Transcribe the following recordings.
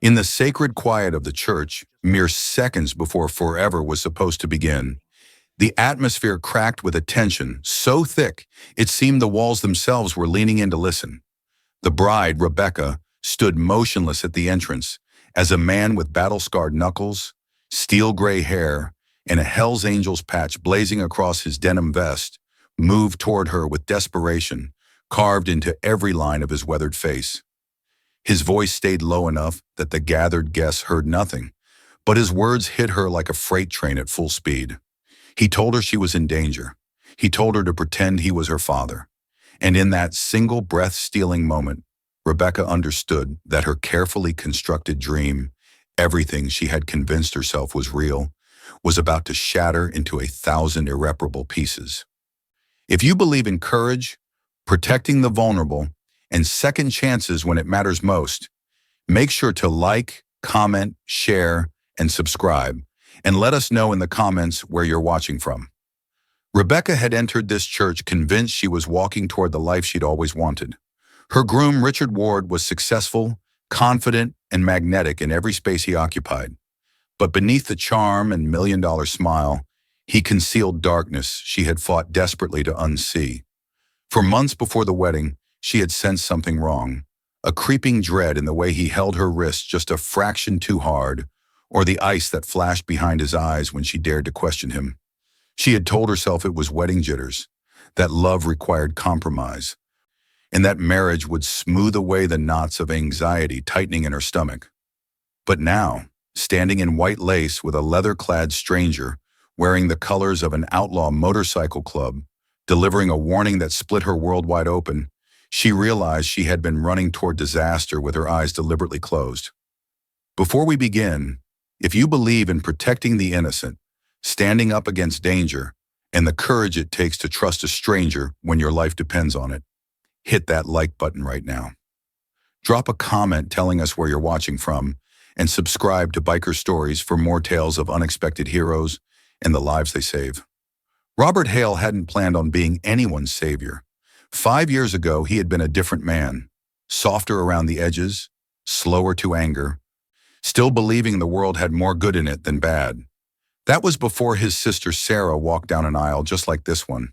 In the sacred quiet of the church, mere seconds before forever was supposed to begin, the atmosphere cracked with a tension so thick it seemed the walls themselves were leaning in to listen. The bride, Rebecca, stood motionless at the entrance as a man with battle-scarred knuckles, steel gray hair, and a Hell's Angels patch blazing across his denim vest moved toward her with desperation carved into every line of his weathered face. His voice stayed low enough that the gathered guests heard nothing, but his words hit her like a freight train at full speed. He told her she was in danger. He told her to pretend he was her father. And in that single breath-stealing moment, Rebecca understood that her carefully constructed dream, everything she had convinced herself was real, was about to shatter into 1,000 irreparable pieces. If you believe in courage, protecting the vulnerable, and second chances when it matters most, make sure to like, comment, share, and subscribe, and let us know in the comments where you're watching from. Rebecca had entered this church convinced she was walking toward the life she'd always wanted. Her groom, Richard Ward, was successful, confident, and magnetic in every space he occupied. But beneath the charm and million-dollar smile, he concealed darkness she had fought desperately to unsee. For months before the wedding, she had sensed something wrong, a creeping dread in the way he held her wrist just a fraction too hard, or the ice that flashed behind his eyes when she dared to question him. She had told herself it was wedding jitters, that love required compromise, and that marriage would smooth away the knots of anxiety tightening in her stomach. But now, standing in white lace with a leather-clad stranger, wearing the colors of an outlaw motorcycle club, delivering a warning that split her world wide open, she realized she had been running toward disaster with her eyes deliberately closed. Before we begin, if you believe in protecting the innocent, standing up against danger, and the courage it takes to trust a stranger when your life depends on it, hit that like button right now. Drop a comment telling us where you're watching from, and subscribe to Biker Stories for more tales of unexpected heroes and the lives they save. Robert Hale hadn't planned on being anyone's savior. 5 years ago, he had been a different man, softer around the edges, slower to anger, still believing the world had more good in it than bad. That was before his sister Sarah walked down an aisle just like this one,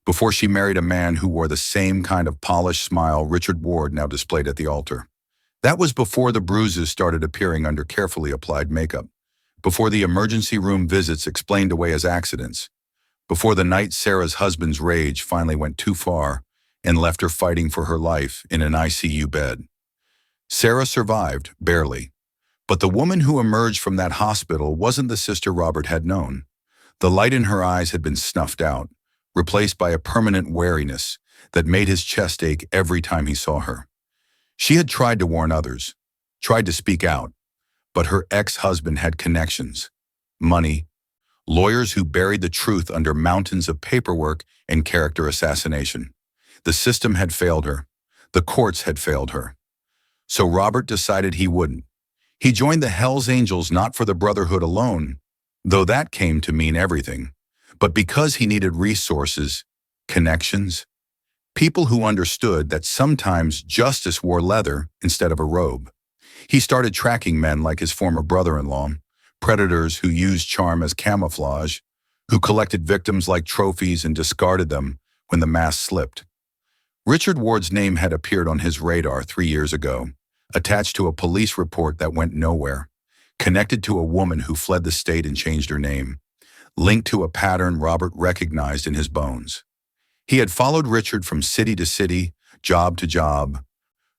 before she married a man who wore the same kind of polished smile Richard Ward now displayed at the altar. That was before the bruises started appearing under carefully applied makeup, before the emergency room visits explained away as accidents, before the night Sarah's husband's rage finally went too far and left her fighting for her life in an ICU bed. Sarah survived, barely. But the woman who emerged from that hospital wasn't the sister Robert had known. The light in her eyes had been snuffed out, replaced by a permanent wariness that made his chest ache every time he saw her. She had tried to warn others, tried to speak out, but her ex-husband had connections, money, lawyers who buried the truth under mountains of paperwork and character assassination. The system had failed her. The courts had failed her. So Robert decided he wouldn't. He joined the Hell's Angels not for the brotherhood alone, though that came to mean everything, but because he needed resources, connections, people who understood that sometimes justice wore leather instead of a robe. He started tracking men like his former brother-in-law, predators who used charm as camouflage, who collected victims like trophies and discarded them when the mask slipped. Richard Ward's name had appeared on his radar 3 years ago, attached to a police report that went nowhere, connected to a woman who fled the state and changed her name, linked to a pattern Robert recognized in his bones. He had followed Richard from city to city, job to job,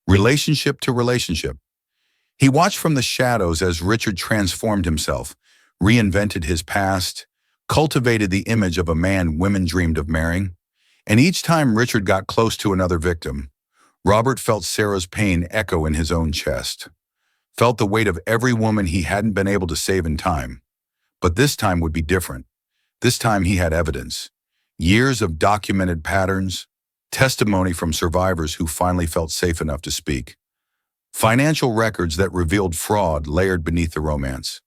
relationship to relationship. He watched from the shadows as Richard transformed himself, reinvented his past, cultivated the image of a man women dreamed of marrying. And each time Richard got close to another victim, Robert felt Sarah's pain echo in his own chest, felt the weight of every woman he hadn't been able to save in time. But this time would be different. This time he had evidence, years of documented patterns, testimony from survivors who finally felt safe enough to speak, financial records that revealed fraud layered beneath the romance.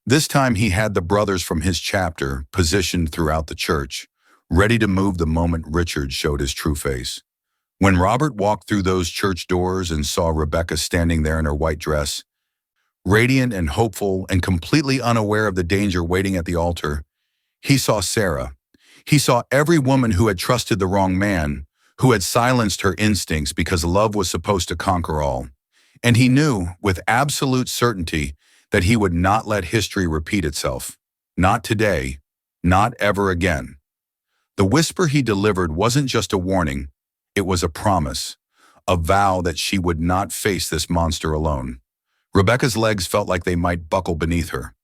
This time he had the brothers from his chapter positioned throughout the church, ready to move the moment Richard showed his true face. When Robert walked through those church doors and saw Rebecca standing there in her white dress, Radiant and hopeful and completely unaware of the danger waiting at the altar, he saw Sarah. He saw every woman who had trusted the wrong man, who had silenced her instincts because love was supposed to conquer all. And he knew, with absolute certainty, that he would not let history repeat itself. Not today, not ever again. The whisper he delivered wasn't just a warning, it was a promise, a vow that she would not face this monster alone. Rebecca's legs felt like they might buckle beneath her.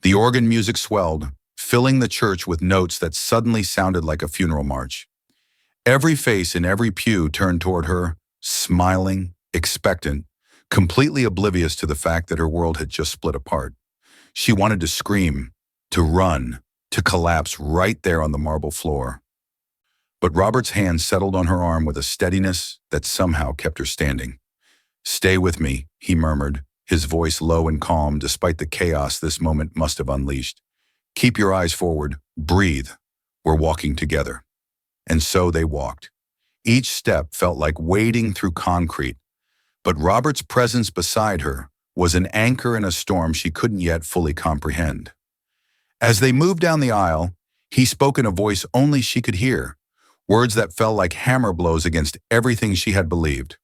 The organ music swelled, filling the church with notes that suddenly sounded like a funeral march. Every face in every pew turned toward her, smiling, expectant, completely oblivious to the fact that her world had just split apart. She wanted to scream, to run, to collapse right there on the marble floor. But Robert's hand settled on her arm with a steadiness that somehow kept her standing. "Stay with me," he murmured, his voice low and calm despite the chaos this moment must have unleashed. "Keep your eyes forward. Breathe. We're walking together." And so they walked. Each step felt like wading through concrete, but Robert's presence beside her was an anchor in a storm she couldn't yet fully comprehend. As they moved down the aisle, he spoke in a voice only she could hear, words that fell like hammer blows against everything she had believed.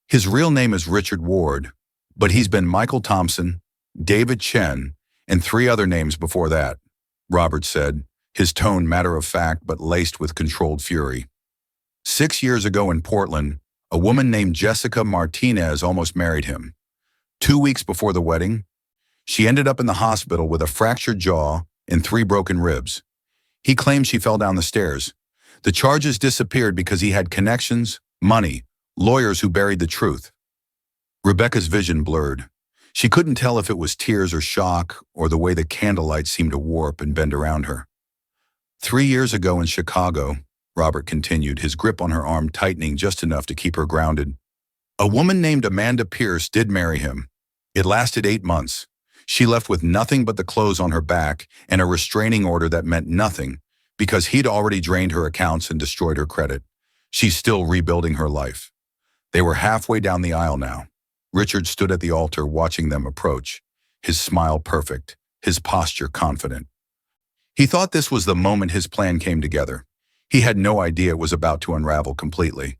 "His real name is Richard Ward, but he's been Michael Thompson, David Chen, and 3 other names before that," Robert said, his tone matter-of-fact but laced with controlled fury. 6 years ago in Portland, a woman named Jessica Martinez almost married him. 2 weeks before the wedding, she ended up in the hospital with a fractured jaw and 3 broken ribs. He claimed she fell down the stairs. The charges disappeared because he had connections, money, lawyers who buried the truth. Rebecca's vision blurred. She couldn't tell if it was tears or shock or the way the candlelight seemed to warp and bend around her. 3 years ago in Chicago, Robert continued, his grip on her arm tightening just enough to keep her grounded, a woman named Amanda Pierce did marry him. It lasted 8 months. She left with nothing but the clothes on her back and a restraining order that meant nothing because he'd already drained her accounts and destroyed her credit. She's still rebuilding her life. They were halfway down the aisle now. Richard stood at the altar watching them approach, his smile perfect, his posture confident. He thought this was the moment his plan came together. He had no idea it was about to unravel completely.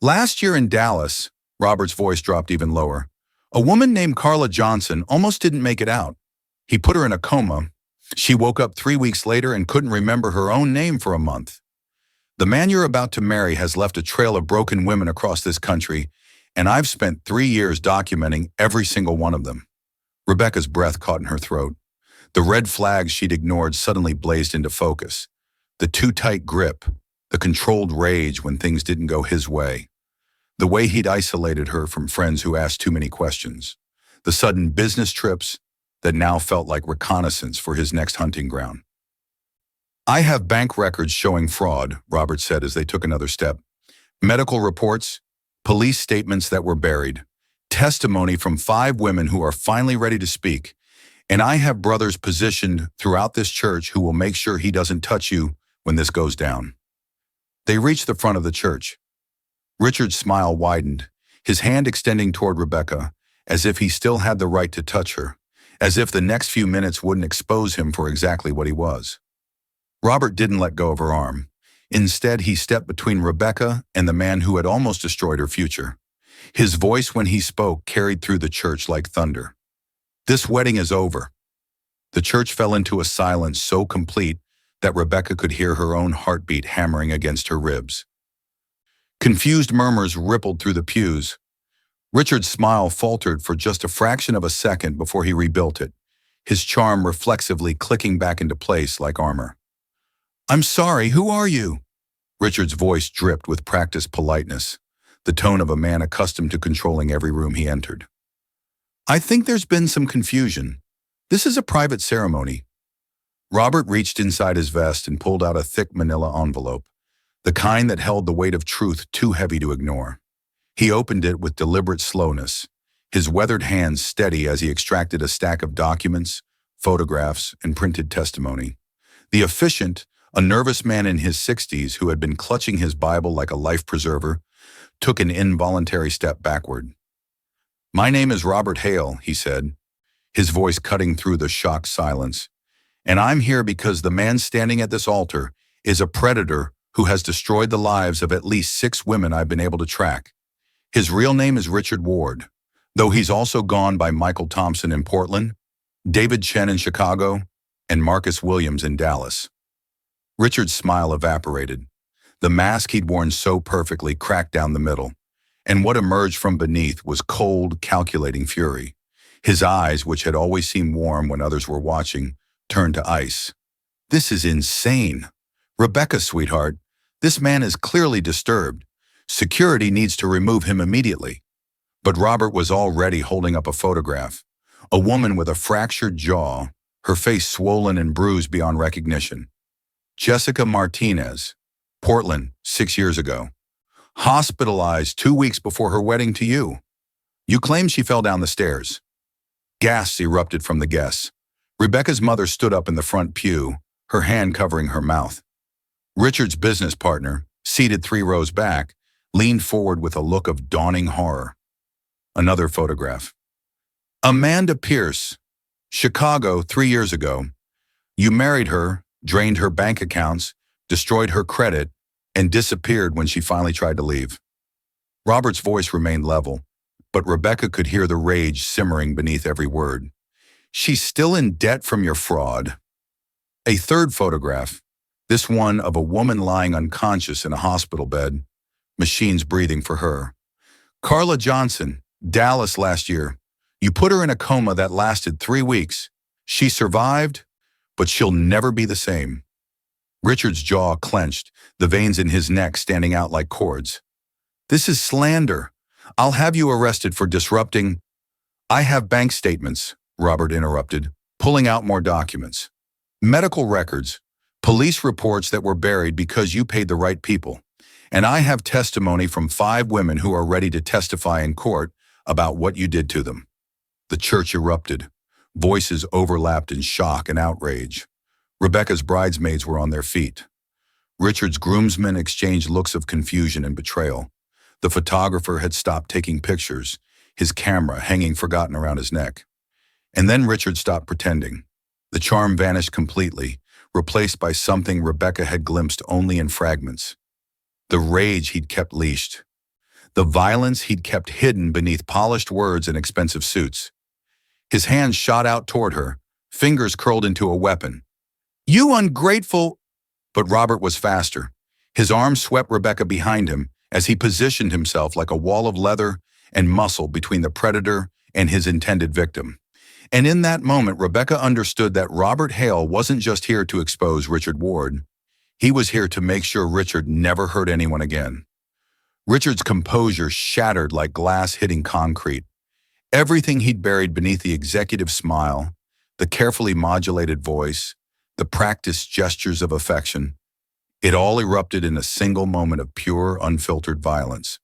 "Last year in Dallas," Robert's voice dropped even lower, "a woman named Carla Johnson almost didn't make it out. He put her in a coma. She woke up 3 weeks later and couldn't remember her own name for a month. The man you're about to marry has left a trail of broken women across this country, and I've spent 3 years documenting every single one of them." Rebecca's breath caught in her throat. The red flags she'd ignored suddenly blazed into focus. The too tight grip, the controlled rage when things didn't go his way, the way he'd isolated her from friends who asked too many questions, the sudden business trips that now felt like reconnaissance for his next hunting ground. "I have bank records showing fraud," Robert said as they took another step. "Medical reports, police statements that were buried, testimony from 5 women who are finally ready to speak, and I have brothers positioned throughout this church who will make sure he doesn't touch you when this goes down." They reached the front of the church. Richard's smile widened, his hand extending toward Rebecca, as if he still had the right to touch her, as if the next few minutes wouldn't expose him for exactly what he was. Robert didn't let go of her arm. Instead, he stepped between Rebecca and the man who had almost destroyed her future. His voice when he spoke carried through the church like thunder. "This wedding is over." The church fell into a silence so complete that Rebecca could hear her own heartbeat hammering against her ribs. Confused murmurs rippled through the pews. Richard's smile faltered for just a fraction of a second before he rebuilt it, his charm reflexively clicking back into place like armor. "I'm sorry, who are you?" Richard's voice dripped with practiced politeness, the tone of a man accustomed to controlling every room he entered. "I think there's been some confusion. This is a private ceremony." Robert reached inside his vest and pulled out a thick manila envelope, the kind that held the weight of truth too heavy to ignore. He opened it with deliberate slowness, his weathered hands steady as he extracted a stack of documents, photographs, and printed testimony. The officiant, a nervous man in his 60s who had been clutching his Bible like a life preserver, took an involuntary step backward. "My name is Robert Hale," he said, his voice cutting through the shocked silence. "And I'm here because the man standing at this altar is a predator who has destroyed the lives of at least 6 women I've been able to track. His real name is Richard Ward, though he's also gone by Michael Thompson in Portland, David Chen in Chicago, and Marcus Williams in Dallas." Richard's smile evaporated. The mask he'd worn so perfectly cracked down the middle, and what emerged from beneath was cold, calculating fury. His eyes, which had always seemed warm when others were watching, turned to ice. "This is insane. Rebecca, sweetheart, this man is clearly disturbed. Security needs to remove him immediately." But Robert was already holding up a photograph. A woman with a fractured jaw, her face swollen and bruised beyond recognition. Jessica Martinez, Portland, 6 years ago. Hospitalized 2 weeks before her wedding to you. You claim she fell down the stairs. Gasps erupted from the guests. Rebecca's mother stood up in the front pew, her hand covering her mouth. Richard's business partner, seated 3 rows back, leaned forward with a look of dawning horror. Another photograph. Amanda Pierce, Chicago, 3 years ago. You married her, drained her bank accounts, destroyed her credit, and disappeared when she finally tried to leave. Robert's voice remained level, but Rebecca could hear the rage simmering beneath every word. She's still in debt from your fraud. A third photograph, this one of a woman lying unconscious in a hospital bed, machines breathing for her. Carla Johnson, Dallas last year. You put her in a coma that lasted 3 weeks. She survived, but she'll never be the same. Richard's jaw clenched, the veins in his neck standing out like cords. This is slander. I'll have you arrested for disrupting. I have bank statements, Robert interrupted, pulling out more documents. Medical records, police reports that were buried because you paid the right people. And I have testimony from 5 women who are ready to testify in court about what you did to them. The church erupted. Voices overlapped in shock and outrage. Rebecca's bridesmaids were on their feet. Richard's groomsmen exchanged looks of confusion and betrayal. The photographer had stopped taking pictures, his camera hanging forgotten around his neck. And then Richard stopped pretending. The charm vanished completely, replaced by something Rebecca had glimpsed only in fragments. The rage he'd kept leashed. The violence he'd kept hidden beneath polished words and expensive suits. His hands shot out toward her, fingers curled into a weapon. You ungrateful! But Robert was faster. His arm swept Rebecca behind him as he positioned himself like a wall of leather and muscle between the predator and his intended victim. And in that moment, Rebecca understood that Robert Hale wasn't just here to expose Richard Ward. He was here to make sure Richard never hurt anyone again. Richard's composure shattered like glass hitting concrete. Everything he'd buried beneath the executive smile, the carefully modulated voice, the practiced gestures of affection, it all erupted in a single moment of pure, unfiltered violence.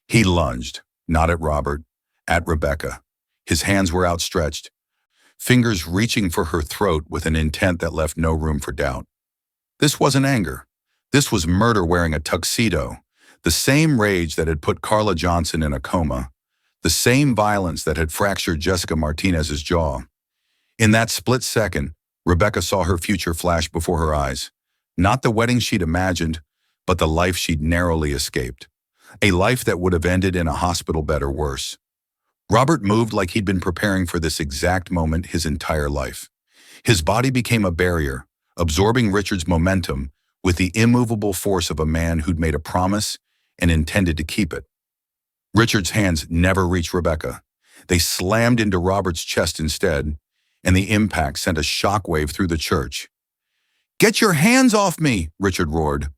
He lunged, not at Robert, at Rebecca. His hands were outstretched, fingers reaching for her throat with an intent that left no room for doubt. This wasn't anger. This was murder wearing a tuxedo, the same rage that had put Carla Johnson in a coma, the same violence that had fractured Jessica Martinez's jaw. In that split second, Rebecca saw her future flash before her eyes. Not the wedding she'd imagined, but the life she'd narrowly escaped. A life that would have ended in a hospital bed or worse. Robert moved like he'd been preparing for this exact moment his entire life. His body became a barrier, absorbing Richard's momentum with the immovable force of a man who'd made a promise and intended to keep it. Richard's hands never reached Rebecca. They slammed into Robert's chest instead, and the impact sent a shockwave through the church. Get your hands off me, Richard roared,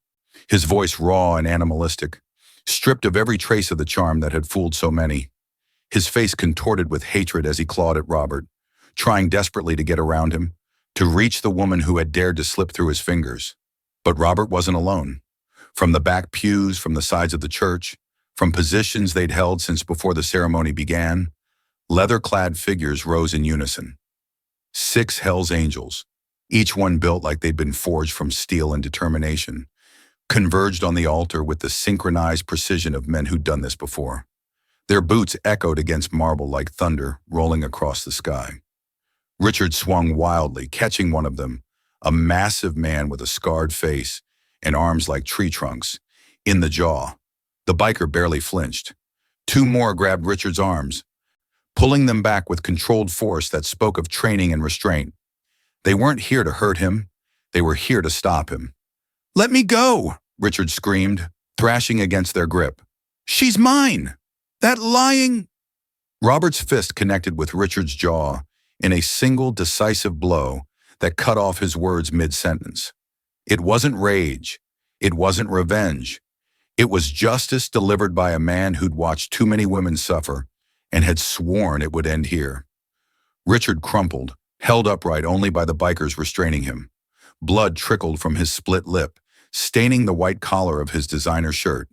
his voice raw and animalistic, stripped of every trace of the charm that had fooled so many. His face contorted with hatred as he clawed at Robert, trying desperately to get around him, to reach the woman who had dared to slip through his fingers. But Robert wasn't alone. From the back pews, from the sides of the church, from positions they'd held since before the ceremony began, leather-clad figures rose in unison. 6 Hell's Angels, each one built like they'd been forged from steel and determination, converged on the altar with the synchronized precision of men who'd done this before. Their boots echoed against marble like thunder rolling across the sky. Richard swung wildly, catching one of them, a massive man with a scarred face and arms like tree trunks, in the jaw. The biker barely flinched. Two more grabbed Richard's arms, pulling them back with controlled force that spoke of training and restraint. They weren't here to hurt him. They were here to stop him. "Let me go!" Richard screamed, thrashing against their grip. "She's mine! That lying—" Robert's fist connected with Richard's jaw in a single decisive blow that cut off his words mid-sentence. It wasn't rage. It wasn't revenge. It was justice delivered by a man who'd watched too many women suffer and had sworn it would end here. Richard crumpled, held upright only by the bikers restraining him. Blood trickled from his split lip, staining the white collar of his designer shirt.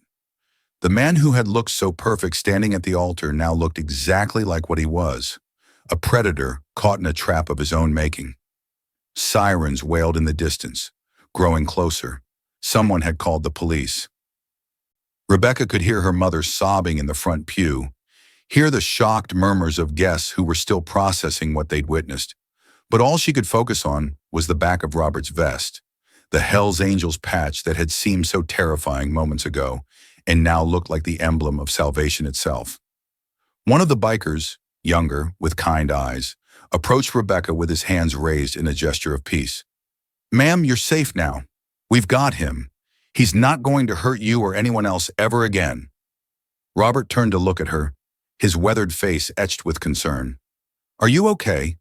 The man who had looked so perfect standing at the altar now looked exactly like what he was, a predator caught in a trap of his own making. Sirens wailed in the distance, growing closer. Someone had called the police. Rebecca could hear her mother sobbing in the front pew, hear the shocked murmurs of guests who were still processing what they'd witnessed. But all she could focus on was the back of Robert's vest, the Hell's Angels patch that had seemed so terrifying moments ago and now looked like the emblem of salvation itself. One of the bikers, younger, with kind eyes, approached Rebecca with his hands raised in a gesture of peace. "Ma'am, you're safe now. We've got him. He's not going to hurt you or anyone else ever again." Robert turned to look at her, his weathered face etched with concern. "Are you okay?"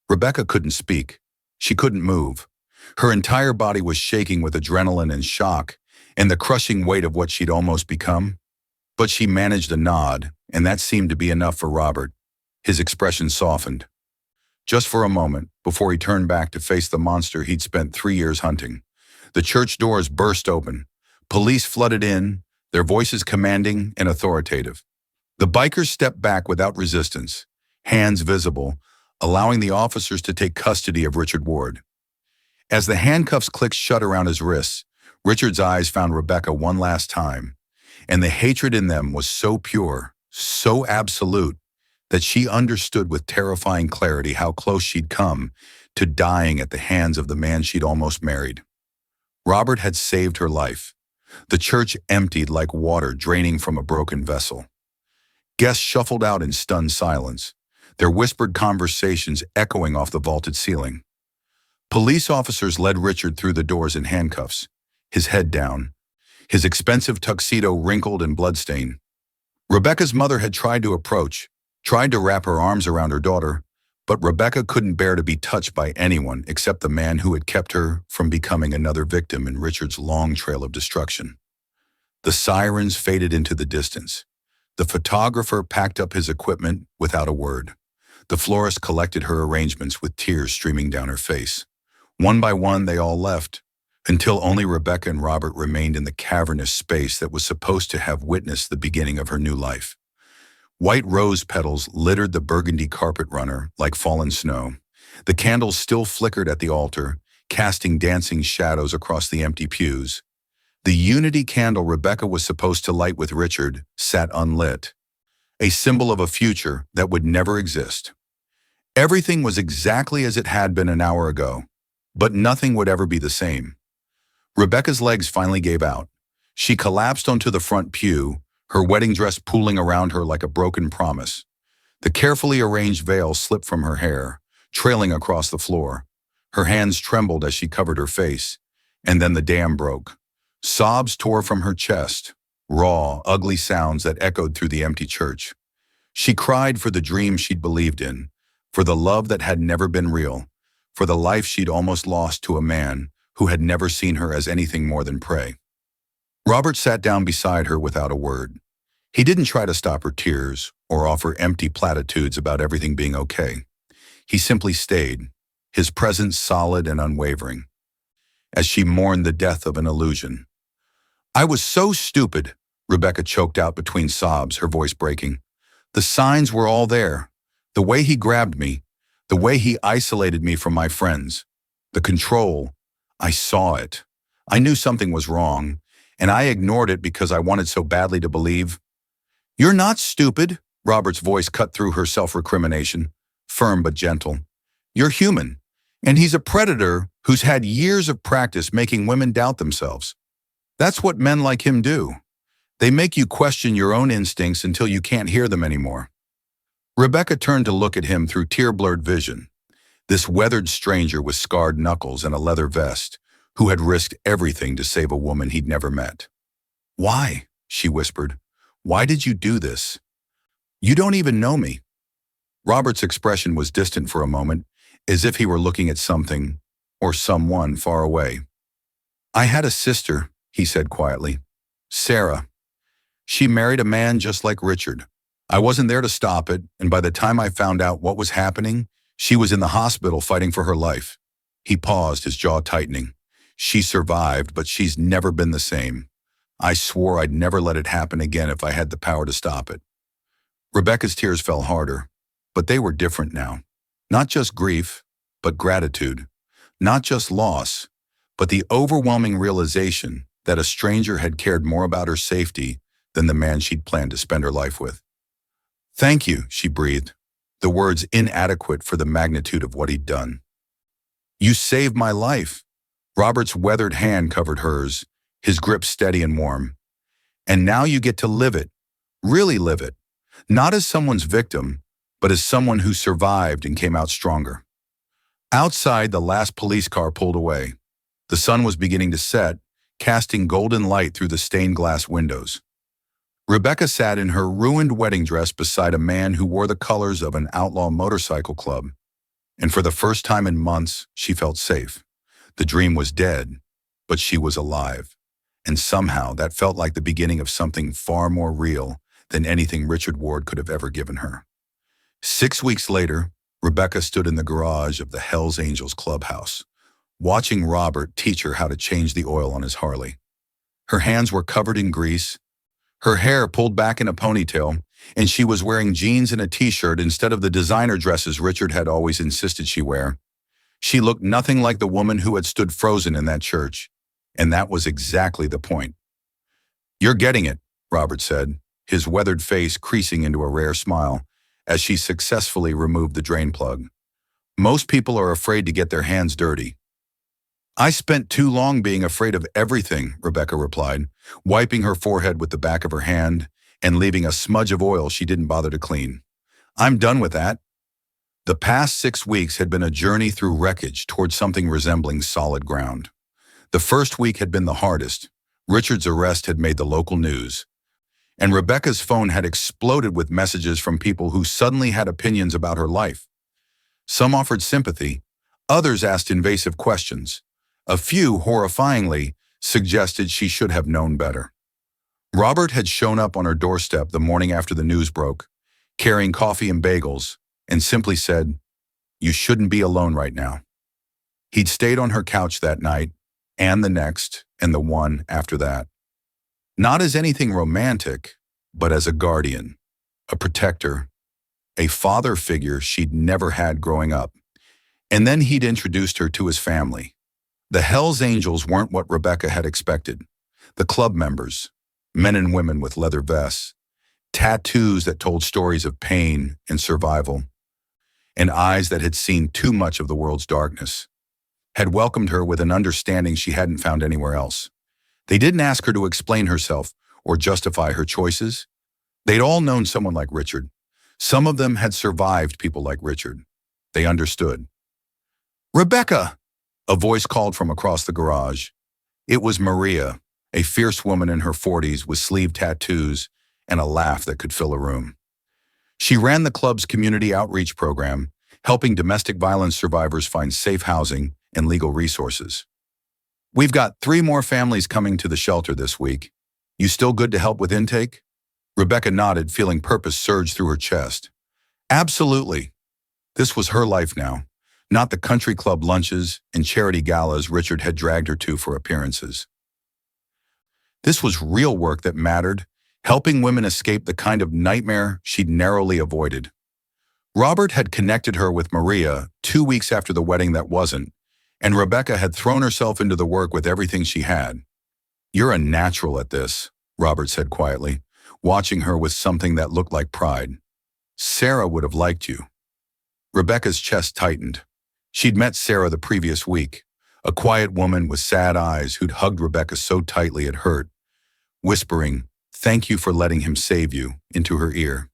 Rebecca couldn't speak. She couldn't move. Her entire body was shaking with adrenaline and shock and the crushing weight of what she'd almost become. But she managed a nod, and that seemed to be enough for Robert. His expression softened. Just for a moment, before he turned back to face the monster he'd spent 3 years hunting. The church doors burst open. Police flooded in, their voices commanding and authoritative. The bikers stepped back without resistance, hands visible, allowing the officers to take custody of Richard Ward. As the handcuffs clicked shut around his wrists, Richard's eyes found Rebecca one last time, and the hatred in them was so pure, so absolute, that she understood with terrifying clarity how close she'd come to dying at the hands of the man she'd almost married. Robert had saved her life. The church emptied like water draining from a broken vessel. Guests shuffled out in stunned silence, their whispered conversations echoing off the vaulted ceiling. Police officers led Richard through the doors in handcuffs, his head down, his expensive tuxedo wrinkled and bloodstained. Rebecca's mother had tried to approach, tried to wrap her arms around her daughter, but Rebecca couldn't bear to be touched by anyone except the man who had kept her from becoming another victim in Richard's long trail of destruction. The sirens faded into the distance. The photographer packed up his equipment without a word. The florist collected her arrangements with tears streaming down her face. One by one, they all left, until only Rebecca and Robert remained in the cavernous space that was supposed to have witnessed the beginning of her new life. White rose petals littered the burgundy carpet runner like fallen snow. The candles still flickered at the altar, casting dancing shadows across the empty pews. The unity candle Rebecca was supposed to light with Richard sat unlit, a symbol of a future that would never exist. Everything was exactly as it had been an hour ago, but nothing would ever be the same. Rebecca's legs finally gave out. She collapsed onto the front pew, her wedding dress pooling around her like a broken promise. The carefully arranged veil slipped from her hair, trailing across the floor. Her hands trembled as she covered her face, and then the dam broke. Sobs tore from her chest, raw, ugly sounds that echoed through the empty church. She cried for the dream she'd believed in, for the love that had never been real, for the life she'd almost lost to a man who had never seen her as anything more than prey. Robert sat down beside her without a word. He didn't try to stop her tears or offer empty platitudes about everything being okay. He simply stayed, his presence solid and unwavering, as she mourned the death of an illusion. "I was so stupid," Rebecca choked out between sobs, her voice breaking. "The signs were all there. The way he grabbed me, the way he isolated me from my friends, the control. I saw it. I knew something was wrong, and I ignored it because I wanted so badly to believe." "You're not stupid," Robert's voice cut through her self-recrimination, firm but gentle. You're human. And he's a predator who's had years of practice making women doubt themselves. That's what men like him do. They make you question your own instincts until you can't hear them anymore. Rebecca turned to look at him through tear-blurred vision. This weathered stranger with scarred knuckles and a leather vest, who had risked everything to save a woman he'd never met. "Why?" she whispered. "Why did you do this? You don't even know me." Robert's expression was distant for a moment, as if he were looking at something or someone far away. "I had a sister," he said quietly. "Sarah. She married a man just like Richard. I wasn't there to stop it, and by the time I found out what was happening, she was in the hospital fighting for her life." He paused, his jaw tightening. "She survived, but she's never been the same. I swore I'd never let it happen again if I had the power to stop it." Rebecca's tears fell harder, but they were different now. Not just grief, but gratitude. Not just loss, but the overwhelming realization that a stranger had cared more about her safety than the man she'd planned to spend her life with. "Thank you," she breathed, the words inadequate for the magnitude of what he'd done. "You saved my life." Robert's weathered hand covered hers, his grip steady and warm. "And now you get to live it, really live it, not as someone's victim, but as someone who survived and came out stronger." Outside, the last police car pulled away. The sun was beginning to set, casting golden light through the stained glass windows. Rebecca sat in her ruined wedding dress beside a man who wore the colors of an outlaw motorcycle club. And for the first time in months, she felt safe. The dream was dead, but she was alive. And somehow that felt like the beginning of something far more real than anything Richard Ward could have ever given her. 6 weeks later, Rebecca stood in the garage of the Hells Angels clubhouse, watching Robert teach her how to change the oil on his Harley. Her hands were covered in grease, her hair pulled back in a ponytail, and she was wearing jeans and a t-shirt instead of the designer dresses Richard had always insisted she wear. She looked nothing like the woman who had stood frozen in that church, and that was exactly the point. "You're getting it," Robert said, his weathered face creasing into a rare smile as she successfully removed the drain plug. "Most people are afraid to get their hands dirty." "I spent too long being afraid of everything," Rebecca replied, wiping her forehead with the back of her hand and leaving a smudge of oil she didn't bother to clean. "I'm done with that." The past 6 weeks had been a journey through wreckage towards something resembling solid ground. The first week had been the hardest. Richard's arrest had made the local news, and Rebecca's phone had exploded with messages from people who suddenly had opinions about her life. Some offered sympathy, others asked invasive questions. A few, horrifyingly, suggested she should have known better. Robert had shown up on her doorstep the morning after the news broke, carrying coffee and bagels, and simply said, "You shouldn't be alone right now." He'd stayed on her couch that night, and the next, and the one after that. Not as anything romantic, but as a guardian, a protector, a father figure she'd never had growing up. And then he'd introduced her to his family. The Hells Angels weren't what Rebecca had expected. The club members, men and women with leather vests, tattoos that told stories of pain and survival, and eyes that had seen too much of the world's darkness, had welcomed her with an understanding she hadn't found anywhere else. They didn't ask her to explain herself or justify her choices. They'd all known someone like Richard. Some of them had survived people like Richard. They understood. "Rebecca!" A voice called from across the garage. It was Maria, a fierce woman in her 40s with sleeve tattoos and a laugh that could fill a room. She ran the club's community outreach program, helping domestic violence survivors find safe housing and legal resources. "We've got 3 more families coming to the shelter this week. You still good to help with intake?" Rebecca nodded, feeling purpose surge through her chest. Absolutely. This was her life now, not the country club lunches and charity galas Richard had dragged her to for appearances. This was real work that mattered, helping women escape the kind of nightmare she'd narrowly avoided. Robert had connected her with Maria 2 weeks after the wedding that wasn't, and Rebecca had thrown herself into the work with everything she had. "You're a natural at this," Robert said quietly, watching her with something that looked like pride. "Sarah would have liked you." Rebecca's chest tightened. She'd met Sarah the previous week, a quiet woman with sad eyes who'd hugged Rebecca so tightly it hurt, whispering, "Thank you for letting him save you," into her ear.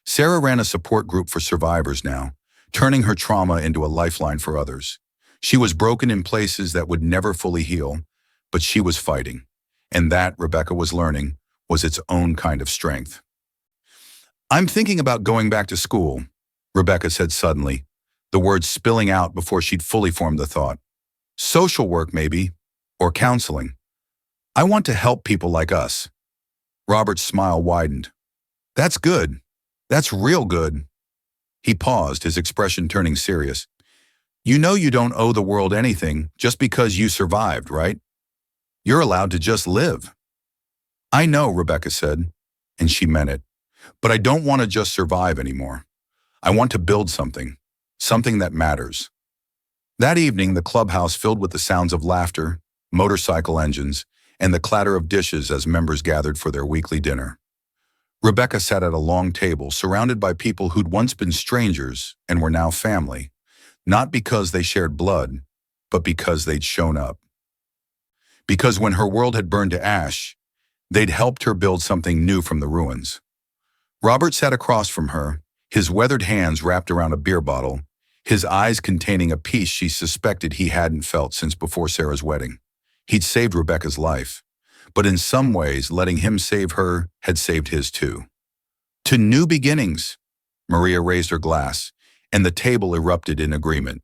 Sarah ran a support group for survivors now, turning her trauma into a lifeline for others. She was broken in places that would never fully heal, but she was fighting. And that, Rebecca was learning, was its own kind of strength. "I'm thinking about going back to school," Rebecca said suddenly, the words spilling out before she'd fully formed the thought. "Social work, maybe, or counseling. I want to help people like us." Robert's smile widened. "That's good. That's real good." He paused, his expression turning serious. "You know you don't owe the world anything just because you survived, right? You're allowed to just live." "I know," Rebecca said, and she meant it. "But I don't want to just survive anymore. I want to build something that matters." That evening, the clubhouse filled with the sounds of laughter, motorcycle engines, and the clatter of dishes as members gathered for their weekly dinner. Rebecca sat at a long table surrounded by people who'd once been strangers and were now family, not because they shared blood, but because they'd shown up. Because when her world had burned to ash, they'd helped her build something new from the ruins. Robert sat across from her, his weathered hands wrapped around a beer bottle, his eyes containing a peace she suspected he hadn't felt since before Sarah's wedding. He'd saved Rebecca's life, but in some ways, letting him save her had saved his too. "To new beginnings," Maria raised her glass, and the table erupted in agreement.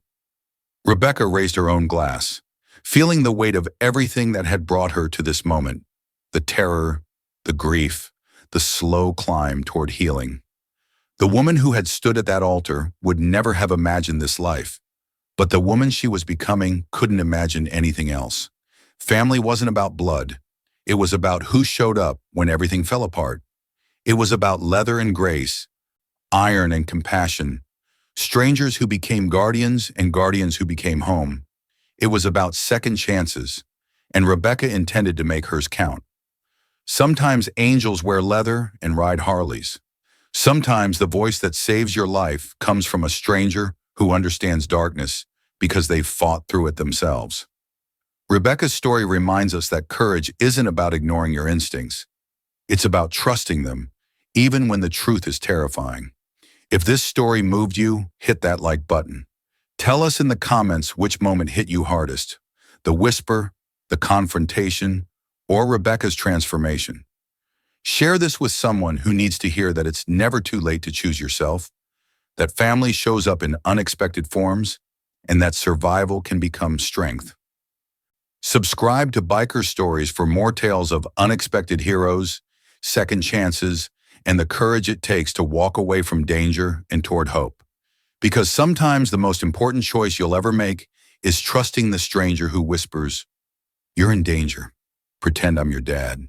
Rebecca raised her own glass, feeling the weight of everything that had brought her to this moment, the terror, the grief, the slow climb toward healing. The woman who had stood at that altar would never have imagined this life, but the woman she was becoming couldn't imagine anything else. Family wasn't about blood. It was about who showed up when everything fell apart. It was about leather and grace, iron and compassion, strangers who became guardians and guardians who became home. It was about second chances, and Rebecca intended to make hers count. Sometimes angels wear leather and ride Harleys. Sometimes the voice that saves your life comes from a stranger who understands darkness because they've fought through it themselves. Rebecca's story reminds us that courage isn't about ignoring your instincts. It's about trusting them, even when the truth is terrifying. If this story moved you, hit that like button. Tell us in the comments which moment hit you hardest: the whisper, the confrontation, or Rebecca's transformation. Share this with someone who needs to hear that it's never too late to choose yourself, that family shows up in unexpected forms, and that survival can become strength. Subscribe to Biker Stories for more tales of unexpected heroes, second chances, and the courage it takes to walk away from danger and toward hope. Because sometimes the most important choice you'll ever make is trusting the stranger who whispers, "You're in danger. Pretend I'm your dad."